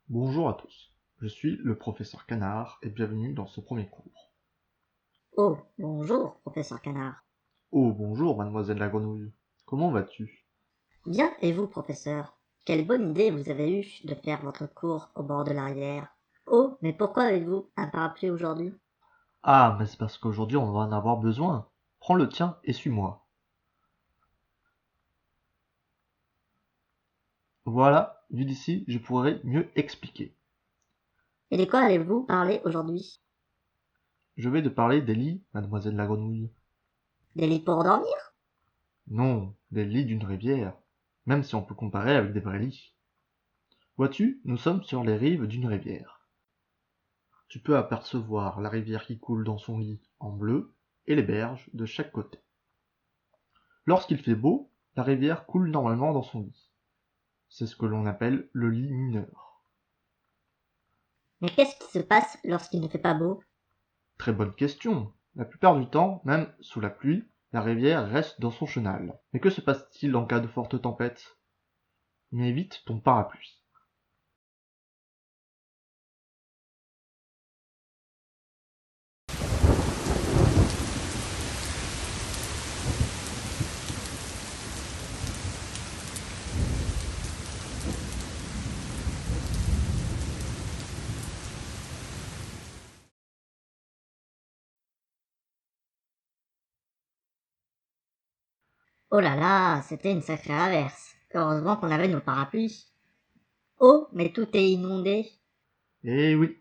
Bonjour à tous, je suis le professeur Canard et bienvenue dans ce premier cours. Oh, bonjour, professeur Canard. Oh bonjour mademoiselle la grenouille, comment vas-tu? Bien, et vous, professeur? Quelle bonne idée vous avez eue de faire votre cours au bord de la rivière. Oh, mais pourquoi avez-vous un parapluie aujourd'hui? Ah mais c'est parce qu'aujourd'hui on va en avoir besoin. Prends le tien et suis-moi. Voilà, vu d'ici je pourrais mieux expliquer. Et de quoi allez-vous parler aujourd'hui? Je vais te parler des lits, mademoiselle la grenouille. Des lits pour dormir? Non, des lits d'une rivière, même si on peut comparer avec des vrais lits. Vois-tu, nous sommes sur les rives d'une rivière. Tu peux apercevoir la rivière qui coule dans son lit en bleu et les berges de chaque côté. Lorsqu'il fait beau, la rivière coule normalement dans son lit. C'est ce que l'on appelle le lit mineur. Mais qu'est-ce qui se passe lorsqu'il ne fait pas beau? Très bonne question. La plupart du temps, même sous la pluie, la rivière reste dans son chenal. Mais que se passe-t-il en cas de forte tempête? Mets vite ton parapluie. Oh là là, c'était une sacrée averse. Heureusement qu'on avait nos parapluies. Oh, mais tout est inondé. Eh oui,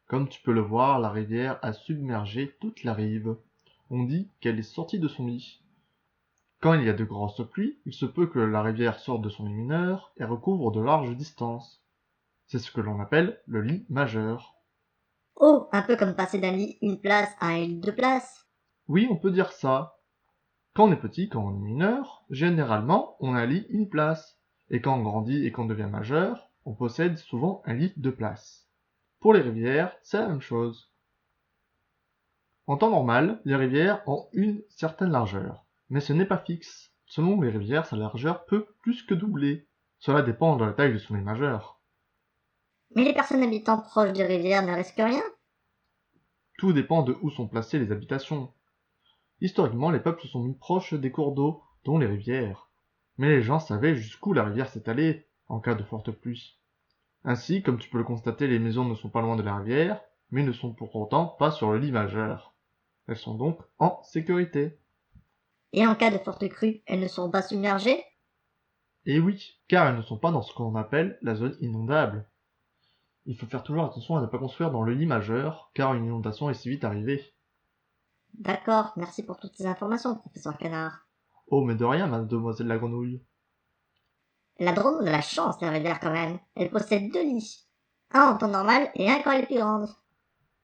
comme tu peux le voir, la rivière a submergé toute la rive. On dit qu'elle est sortie de son lit. Quand il y a de grosses pluies, il se peut que la rivière sorte de son lit mineur et recouvre de larges distances. C'est ce que l'on appelle le lit majeur. Oh, un peu comme passer d'un lit une place à un lit deux places. Oui, on peut dire ça. Quand on est petit, quand on est mineur, généralement, on a un lit une place. Et quand on grandit et qu'on devient majeur, on possède souvent un lit deux places. Pour les rivières, c'est la même chose. En temps normal, les rivières ont une certaine largeur. Mais ce n'est pas fixe. Selon les rivières, sa largeur peut plus que doubler. Cela dépend de la taille de son lit majeur. Mais les personnes habitant proches des rivières ne risquent rien. Tout dépend de où sont placées les habitations. Historiquement, les peuples se sont mis proches des cours d'eau, dont les rivières. Mais les gens savaient jusqu'où la rivière s'étalait en cas de forte pluie. Ainsi, comme tu peux le constater, les maisons ne sont pas loin de la rivière, mais ne sont pour autant pas sur le lit majeur. Elles sont donc en sécurité. Et en cas de forte crue, elles ne seront pas submergées? Et oui, car elles ne sont pas dans ce qu'on appelle la zone inondable. Il faut faire toujours attention à ne pas construire dans le lit majeur, car une inondation est si vite arrivée. D'accord, merci pour toutes ces informations, professeur Canard. Oh, mais de rien, mademoiselle la grenouille. La drôle de la chance, la rivière quand même. Elle possède deux lits. Un en temps normal et un quand elle est plus grande.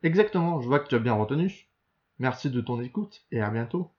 Exactement, je vois que tu as bien retenu. Merci de ton écoute, et à bientôt.